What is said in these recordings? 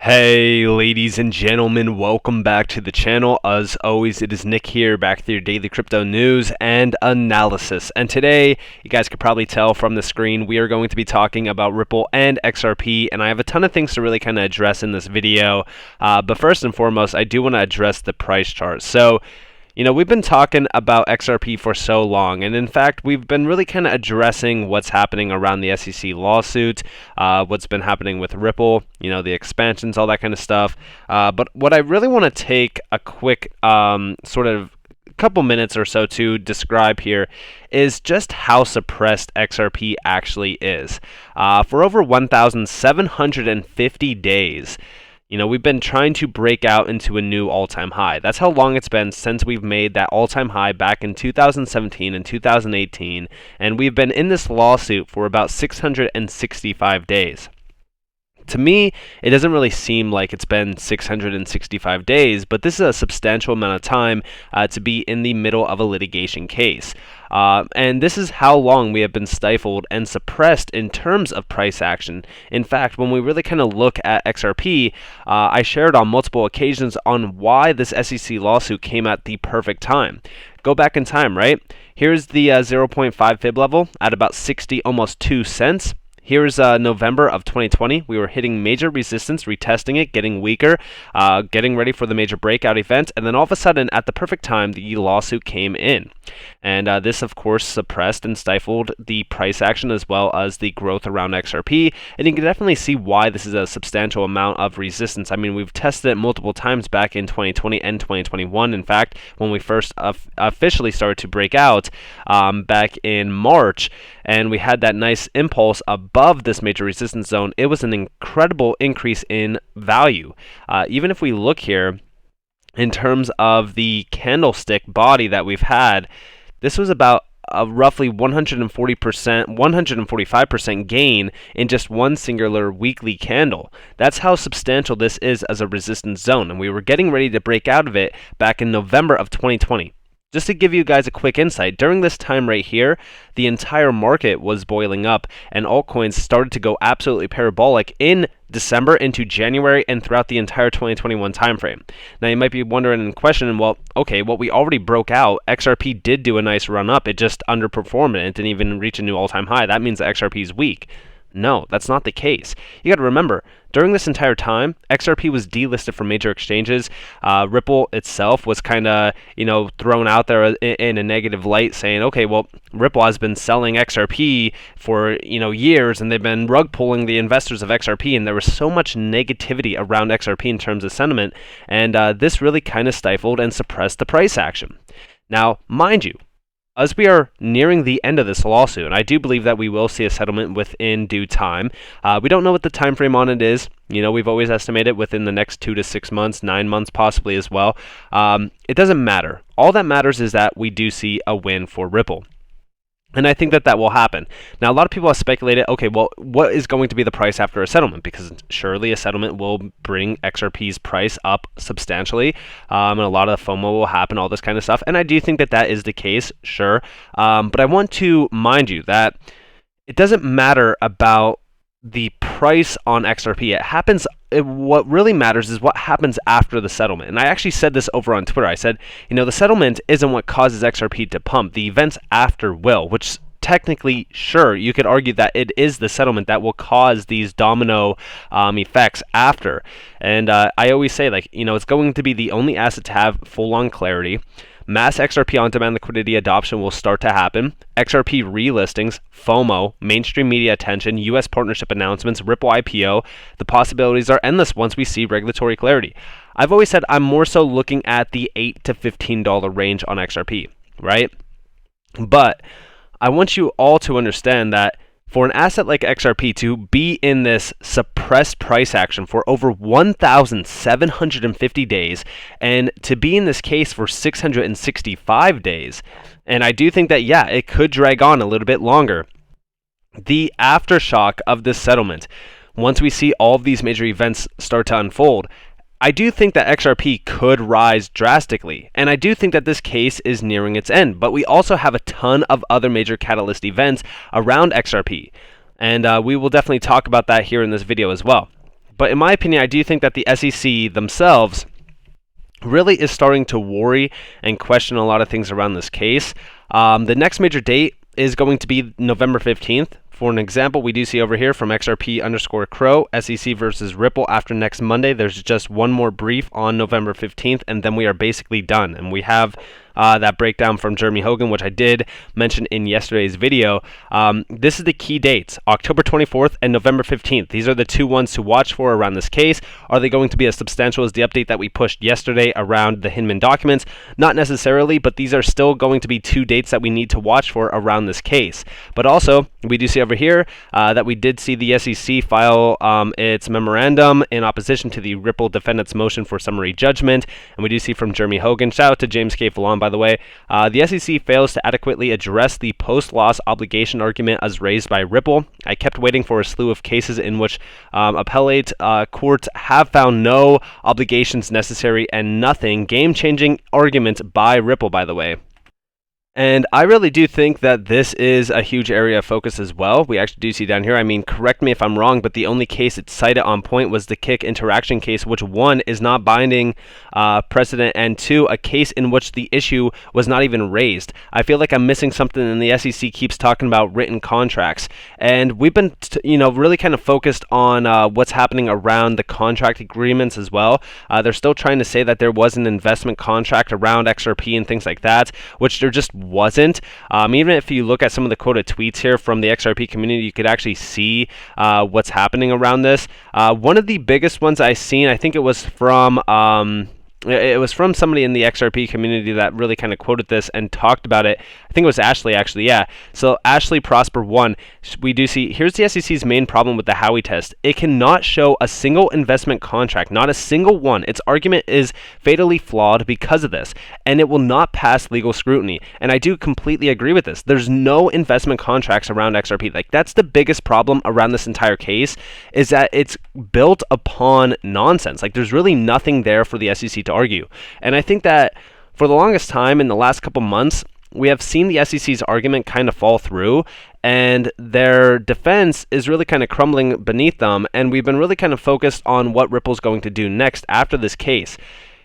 Hey ladies and gentlemen, welcome back to the channel. As always, it is Nick here, back with your daily crypto news and analysis. And today, you guys could probably tell from the screen, we are going to be talking about Ripple and XRP, and I have a ton of things to really kind of address in this video. But first and foremost, I do want to address the price chart. So, we've been talking about XRP for so long, and in fact, we've been really kind of addressing what's happening around the SEC lawsuit, what's been happening with Ripple, the expansions, all that kind of stuff. But what I really want to take a quick sort of couple minutes or so to describe here is just how suppressed XRP actually is. For over 1,750 days, we've been trying to break out into a new all-time high. That's how long it's been since we've made that all-time high back in 2017 and 2018, and we've been in this lawsuit for about 665 days. To me, it doesn't really seem like it's been 665 days, but this is a substantial amount of time to be in the middle of a litigation case. And this is how long we have been stifled and suppressed in terms of price action. In fact, when we really kind of look at XRP, I shared on multiple occasions on why this SEC lawsuit came at the perfect time. Go back in time, right? Here's the 0.5 fib level at about 60, almost 2 cents. Here's November of 2020. We were hitting major resistance, retesting it, getting weaker, getting ready for the major breakout event, and then all of a sudden, at the perfect time, the lawsuit came in. And this, of course, suppressed and stifled the price action as well as the growth around XRP. And you can definitely see why this is a substantial amount of resistance. I mean, we've tested it multiple times back in 2020 and 2021. In fact, when we first officially started to break out back in March, and we had that nice impulse above this major resistance zone, it was an incredible increase in value. Even if we look here in terms of the candlestick body that we've had, this was about a roughly 140%, 145% gain in just one singular weekly candle. That's how substantial this is as a resistance zone, and we were getting ready to break out of it back in November of 2020. Just to give you guys a quick insight, during this time right here, the entire market was boiling up and altcoins started to go absolutely parabolic in December into January and throughout the entire 2021 timeframe. Now you might be wondering and questioning, well, okay, we already broke out. XRP did do a nice run up. It just underperformed and it didn't even reach a new all-time high. That means that XRP is weak. No, that's not the case. You got to remember, during this entire time, XRP was delisted from major exchanges. Ripple itself was kind of, thrown out there in a negative light, saying, okay, well, Ripple has been selling XRP for, years, and they've been rug pulling the investors of XRP, and there was so much negativity around XRP in terms of sentiment, and this really kind of stifled and suppressed the price action. Now, mind you, as we are nearing the end of this lawsuit, and I do believe that we will see a settlement within due time. We don't know what the time frame on it is. We've always estimated within the next 2 to 6 months, 9 months possibly as well. It doesn't matter. All that matters is that we do see a win for Ripple. And I think that will happen. Now, a lot of people have speculated, okay, well, what is going to be the price after a settlement? Because surely a settlement will bring XRP's price up substantially, and a lot of the FOMO will happen, all this kind of stuff. And I do think that is the case, sure. But I want to mind you that it doesn't matter about the price on XRP. What really matters is what happens after the settlement. And I actually said this over on Twitter. I said, the settlement isn't what causes XRP to pump. The events after will, which technically, sure, you could argue that it is the settlement that will cause these domino effects after. And I always say, it's going to be the only asset to have full-on clarity. Mass XRP on-demand liquidity adoption will start to happen. XRP relistings, FOMO, mainstream media attention, US partnership announcements, Ripple IPO. The possibilities are endless once we see regulatory clarity. I've always said I'm more so looking at the $8 to $15 range on XRP, right? But I want you all to understand that for an asset like XRP to be in this suppressed price action for over 1,750 days and to be in this case for 665 days, and I do think that, it could drag on a little bit longer. The aftershock of this settlement, once we see all of these major events start to unfold, I do think that XRP could rise drastically, and I do think that this case is nearing its end, but we also have a ton of other major catalyst events around XRP, and we will definitely talk about that here in this video as well. But in my opinion, I do think that the SEC themselves really is starting to worry and question a lot of things around this case. The next major date is going to be November 15th. For an example, we do see over here from XRP_Crow, SEC versus Ripple after next Monday. There's just one more brief on November 15th, and then we are basically done. And we have that breakdown from Jeremy Hogan, which I did mention in yesterday's video. This is the key dates, October 24th and November 15th. These are the two ones to watch for around this case. Are they going to be as substantial as the update that we pushed yesterday around the Hinman documents? Not necessarily, but these are still going to be two dates that we need to watch for around this case. But also, we do see over here that we did see the SEC file its memorandum in opposition to the Ripple defendant's motion for summary judgment. And we do see from Jeremy Hogan, shout out to James K. Fallon, by the way, the SEC fails to adequately address the post-loss obligation argument as raised by Ripple. I kept waiting for a slew of cases in which appellate courts have found no obligations necessary and nothing. Game-changing argument by Ripple, by the way. And I really do think that this is a huge area of focus as well. We actually do see down here, I mean, correct me if I'm wrong, but the only case it cited on point was the Kick interaction case, which one is not binding precedent, and two, a case in which the issue was not even raised. I feel like I'm missing something, and the SEC keeps talking about written contracts. And we've been, really kind of focused on what's happening around the contract agreements as well. They're still trying to say that there was an investment contract around XRP and things like that, which there just wasn't. Even if you look at some of the quoted tweets here from the XRP community, you could actually see what's happening around this. One of the biggest ones I've seen, I think it was from somebody in the XRP community that really kind of quoted this and talked about it. I think it was Ashley, actually, yeah. So Ashley Prosper 1, we do see, here's the SEC's main problem with the Howey test. It cannot show a single investment contract, not a single one. Its argument is fatally flawed because of this, and it will not pass legal scrutiny. And I do completely agree with this. There's no investment contracts around XRP. Like, that's the biggest problem around this entire case, is that it's built upon nonsense. Like, there's really nothing there for the SEC to argue. And I think that for the longest time in the last couple months, we have seen the SEC's argument kind of fall through, and their defense is really kind of crumbling beneath them, and we've been really kind of focused on what Ripple's going to do next after this case.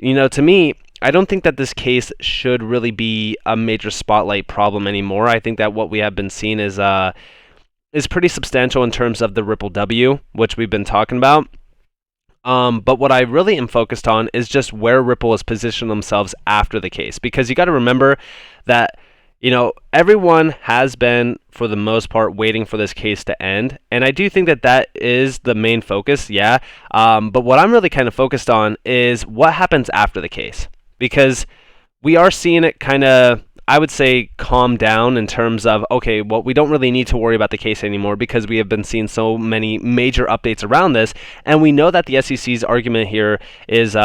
To me, I don't think that this case should really be a major spotlight problem anymore. I think that what we have been seeing is pretty substantial in terms of the Ripple W, which we've been talking about. But what I really am focused on is just where Ripple has positioned themselves after the case. Because you got to remember that, everyone has been, for the most part, waiting for this case to end. And I do think that that is the main focus, yeah. But what I'm really kind of focused on is what happens after the case. Because we are seeing it kind of, I would say, calm down in terms of, okay, well, we don't really need to worry about the case anymore because we have been seeing so many major updates around this, and we know that the SEC's argument here is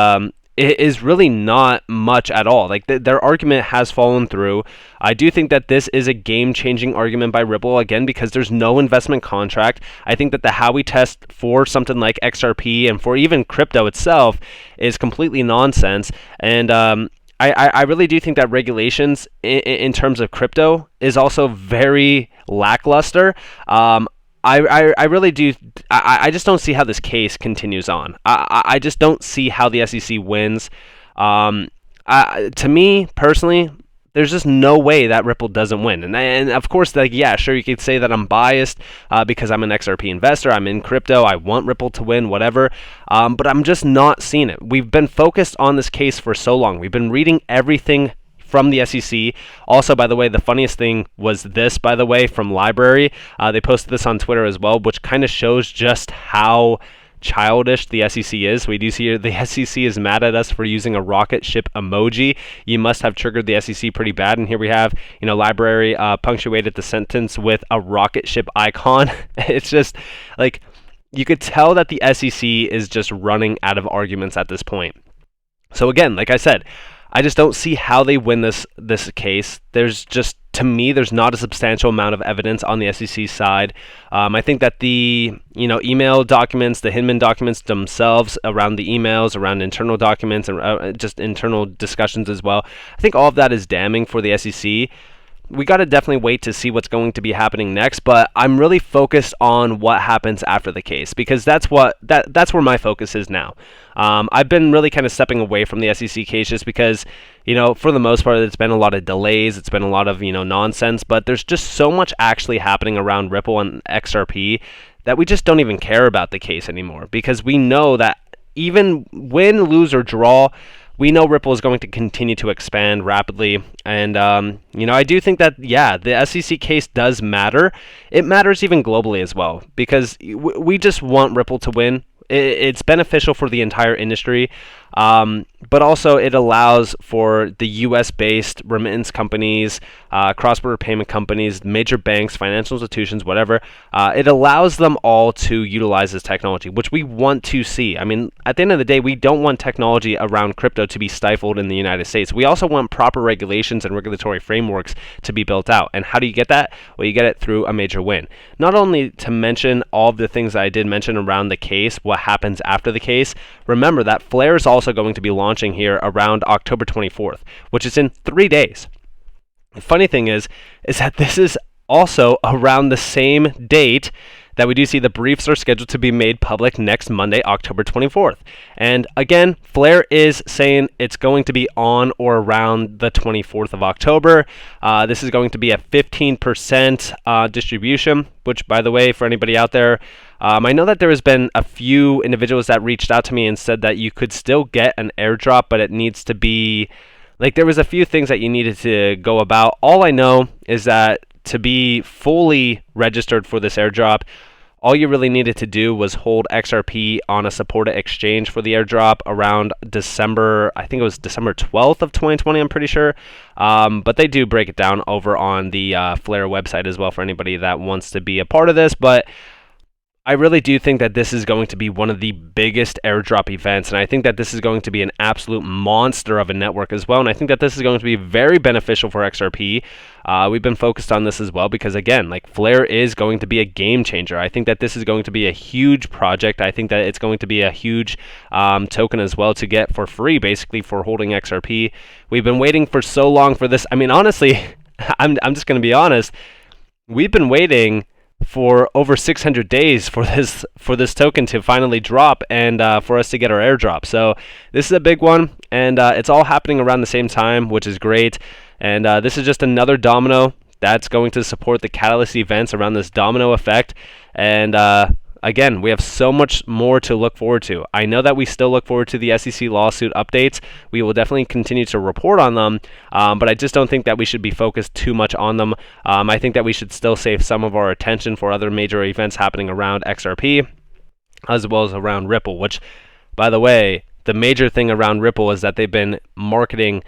really not much at all. Like, their argument has fallen through. I do think that this is a game-changing argument by Ripple, again, because there's no investment contract. I think that the Howey test for something like XRP and for even crypto itself is completely nonsense, and I really do think that regulations in terms of crypto is also very lackluster. I really do. I just don't see how this case continues on. I just don't see how the SEC wins. To me personally, there's just no way that Ripple doesn't win. And of course, yeah, sure, you could say that I'm biased because I'm an XRP investor. I'm in crypto. I want Ripple to win, whatever. But I'm just not seeing it. We've been focused on this case for so long. We've been reading everything from the SEC. Also, by the way, the funniest thing was this, by the way, from Library. They posted this on Twitter as well, which kind of shows just how childish the SEC is. We do see here the SEC is mad at us for using a rocket ship emoji. You must have triggered the SEC pretty bad. And here we have, Library punctuated the sentence with a rocket ship icon. It's just like, you could tell that the SEC is just running out of arguments at this point. So again, like I said, I just don't see how they win this case. To me, there's not a substantial amount of evidence on the SEC side. I think that the email documents, the Hinman documents themselves, around the emails, around internal documents, and just internal discussions as well, I think all of that is damning for the SEC. we got to definitely wait to see what's going to be happening next, but I'm really focused on what happens after the case, because that's where my focus is now. I've been really kind of stepping away from the SEC case just because, for the most part, it's been a lot of delays, it's been a lot of, nonsense, but there's just so much actually happening around Ripple and XRP that we just don't even care about the case anymore, because we know that even win, lose, or draw, we know Ripple is going to continue to expand rapidly. And, I do think that, the SEC case does matter. It matters even globally as well, because we just want Ripple to win. It's beneficial for the entire industry, but also it allows for the US-based remittance companies, cross-border payment companies, major banks, financial institutions, whatever. It allows them all to utilize this technology, which we want to see. I mean, at the end of the day, we don't want technology around crypto to be stifled in the United States. We also want proper regulations and regulatory frameworks to be built out. And how do you get that? Well, you get it through a major win. Not only to mention all of the things that I did mention around the case, what happens after the case, remember that Flare is also going to be launching here around October 24th, which is in 3 days. The funny thing is that this is also around the same date that we do see the briefs are scheduled to be made public next Monday, October 24th. And again, Flare is saying it's going to be on or around the 24th of October. This is going to be a 15% distribution, which, by the way, for anybody out there, I know that there has been a few individuals that reached out to me and said that you could still get an airdrop, but it needs to be, there was a few things that you needed to go about. All I know is that to be fully registered for this airdrop, all you really needed to do was hold XRP on a supported exchange for the airdrop around December, I think it was December 12th of 2020, I'm pretty sure. But they do break it down over on the Flare website as well for anybody that wants to be a part of this. But I really do think that this is going to be one of the biggest airdrop events, and I think that this is going to be an absolute monster of a network as well, and I think that this is going to be very beneficial for XRP. We've been focused on this as well because, again, Flare is going to be a game changer. I think that this is going to be a huge project. I think that it's going to be a huge token as well to get for free, basically, for holding XRP. We've been waiting for so long for this. I mean, honestly, I'm just going to be honest. We've been waiting for over 600 days for this token to finally drop and for us to get our airdrop. So this is a big one, and it's all happening around the same time, which is great. And this is just another domino that's going to support the catalyst events around this domino effect. And again, we have so much more to look forward to. I know that we still look forward to the SEC lawsuit updates. We will definitely continue to report on them, but I just don't think that we should be focused too much on them. I think that we should still save some of our attention for other major events happening around XRP, as well as around Ripple, which, by the way, the major thing around Ripple is that they've been marketing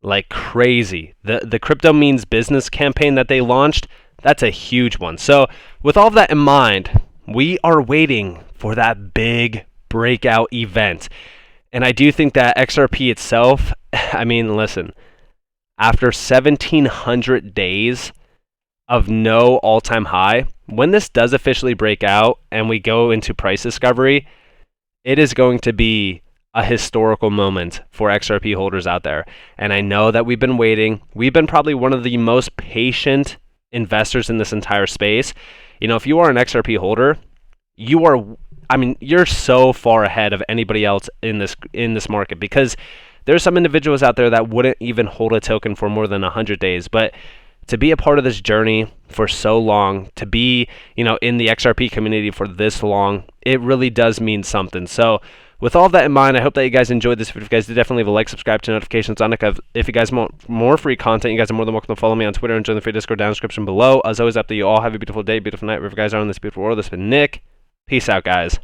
like crazy. The Crypto Means Business campaign that they launched, that's a huge one. So with all of that in mind, we are waiting for that big breakout event. And I do think that XRP itself, I mean, listen, after 1,700 days of no all-time high, when this does officially break out and we go into price discovery, it is going to be a historical moment for XRP holders out there. And I know that we've been waiting. We've been probably one of the most patient investors in this entire space. If you are an XRP holder, you're so far ahead of anybody else in this market, because there's some individuals out there that wouldn't even hold a token for more than 100 days. But to be a part of this journey for so long, to be, in the XRP community for this long, it really does mean something. So with all that in mind, I hope that you guys enjoyed this video. If you guys did, definitely leave a like, subscribe to notifications on it. If you guys want more free content, you guys are more than welcome to follow me on Twitter and join the free Discord down in the description below. As always, after you all have a beautiful day, beautiful night, wherever you guys are in this beautiful world. This has been Nick. Peace out, guys.